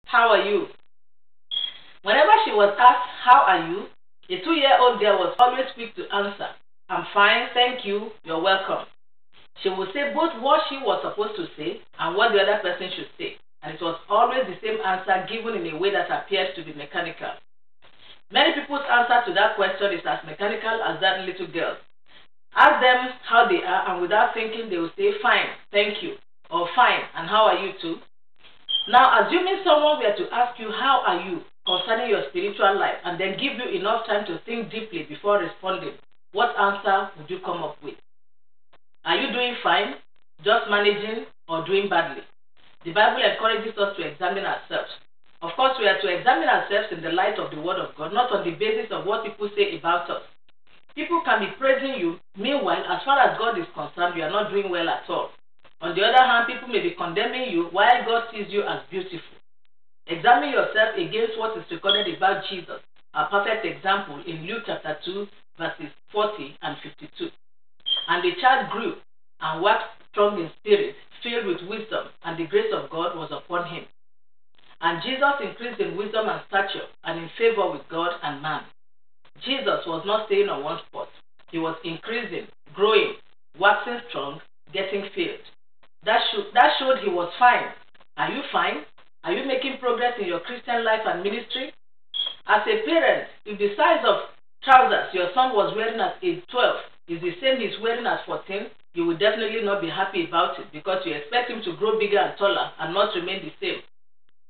How are you? Whenever she was asked, how are you? A 2-year-old girl was always quick to answer, I'm fine, thank you, you're welcome. She would say both what she was supposed to say and what the other person should say. And it was always the same answer given in a way that appeared to be mechanical. Many people's answer to that question is as mechanical as that little girl. Ask them how they are, and without thinking, they will say, fine, thank you, or fine, and how are you too? Now, assuming someone were to ask you, how are you, concerning your spiritual life, and then give you enough time to think deeply before responding, what answer would you come up with? Are you doing fine, just managing, or doing badly? The Bible encourages us to examine ourselves. Of course, we are to examine ourselves in the light of the Word of God, not on the basis of what people say about us. People can be praising you. Meanwhile, as far as God is concerned, you are not doing well at all. On the other hand, people may be condemning you while God sees you as beautiful. Examine yourself against what is recorded about Jesus, a perfect example in Luke chapter 2, verses 40 and 52. And the child grew and waxed strong in spirit, filled with wisdom, and the grace of God was upon him. And Jesus increased in wisdom and stature, and in favor with God and man. Jesus was not staying on one spot. He was increasing, growing, waxing strong, getting filled. That showed he was fine. Are you fine? Are you making progress in your Christian life and ministry? As a parent, if the size of trousers your son was wearing at age 12 is the same he's wearing at 14, you will definitely not be happy about it because you expect him to grow bigger and taller and not remain the same.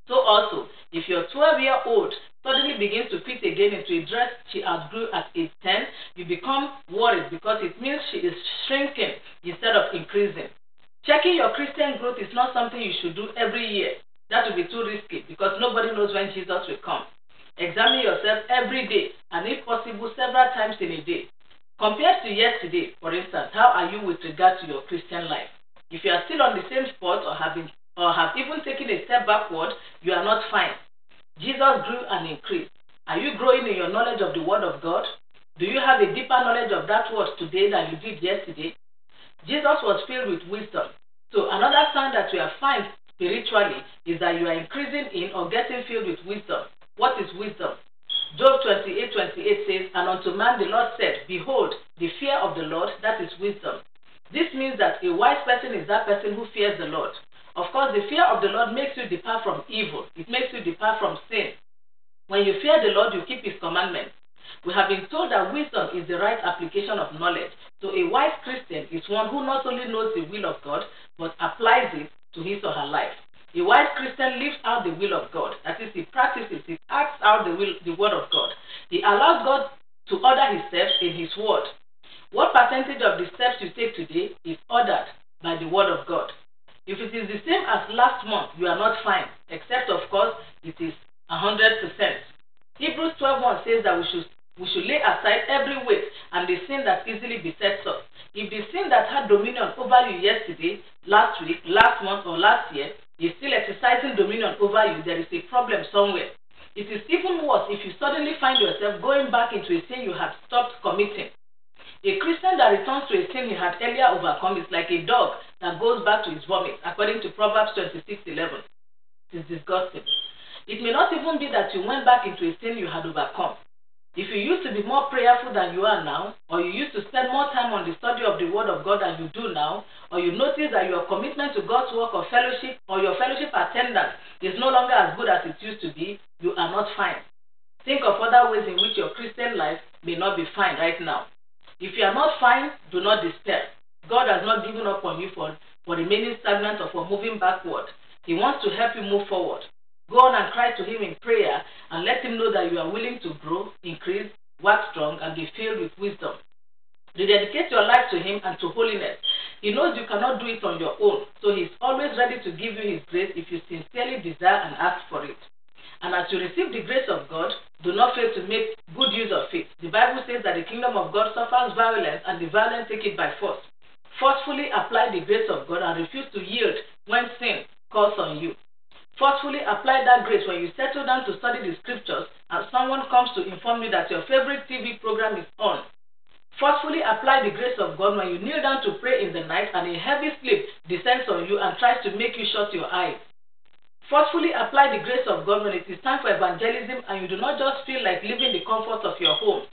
So also, if your 12-year-old suddenly begins to fit again into a dress she outgrew at age 10, you become worried because it means she is shrinking instead of increasing. Checking your Christian growth is not something you should do every year. That will be too risky because nobody knows when Jesus will come. Examine yourself every day and if possible several times in a day. Compared to yesterday, for instance, how are you with regard to your Christian life? If you are still on the same spot or have even taken a step backward, you are not fine. Jesus grew and increased. Are you growing in your knowledge of the Word of God? Do you have a deeper knowledge of that Word today than you did yesterday? Jesus was filled with wisdom. So another sign that you are fine spiritually is that you are increasing in or getting filled with wisdom. What is wisdom? Job 28:28 says, and unto man the Lord said, behold, the fear of the Lord, that is wisdom. This means that a wise person is that person who fears the Lord. Of course, the fear of the Lord makes you depart from evil. It makes you depart from sin. When you fear the Lord, you keep his commandments. We have been told that wisdom is the right application of knowledge. So a wise Christian is one who not only knows the will of God, but applies it to his or her life. A wise Christian lives out the will of God. That is, he practices, he acts out the word of God. He allows God to order his steps in his word. What percentage of the steps you take today is ordered by the word of God? If it is the same as last month, you are not fine, except, of course, it is 100%. Hebrews 12:1 says that we should lay aside every weight and the sin that easily besets us. If the sin that had dominion over you yesterday, last week, last month, or last year is still exercising dominion over you, there is a problem somewhere. It is even worse if you suddenly find yourself going back into a sin you had stopped committing. A Christian that returns to a sin he had earlier overcome is like a dog that goes back to his vomit, according to Proverbs 26:11. It is disgusting. It may not even be that you went back into a sin you had overcome. If you used to be more prayerful than you are now, or you used to spend more time on the study of the Word of God than you do now, or you notice that your commitment to God's work of fellowship or your fellowship attendance is no longer as good as it used to be, you are not fine. Think of other ways in which your Christian life may not be fine right now. If you are not fine, do not despair. God has not given up on you for remaining stagnant or for moving backward. He wants to help you move forward. Go on and cry to him in prayer and let him know that you are willing to grow, increase, work strong, and be filled with wisdom. Rededicate your life to him and to holiness. He knows you cannot do it on your own, so he is always ready to give you his grace if you sincerely desire and ask for it. And as you receive the grace of God, do not fail to make good use of it. The Bible says that the kingdom of God suffers violence, and the violent take it by force. Forcefully apply the grace of God and refuse to yield when sin calls on you. Forcefully apply that grace when you settle down to study the scriptures and someone comes to inform you that your favorite TV program is on. Forcefully apply the grace of God when you kneel down to pray in the night and a heavy sleep descends on you and tries to make you shut your eyes. Forcefully apply the grace of God when it is time for evangelism and you do not just feel like living the comfort of your home.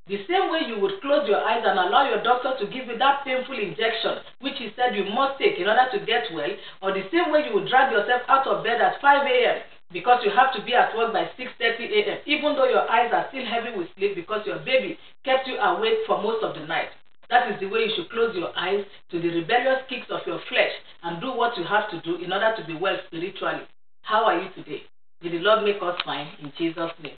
The same way you would close your eyes and allow your doctor to give you that painful injection, which he said you must take in order to get well, or the same way you would drag yourself out of bed at 5 a.m. because you have to be at work by 6:30 a.m., even though your eyes are still heavy with sleep because your baby kept you awake for most of the night. That is the way you should close your eyes to the rebellious kicks of your flesh and do what you have to do in order to be well spiritually. How are you today? May the Lord make us fine in Jesus' name.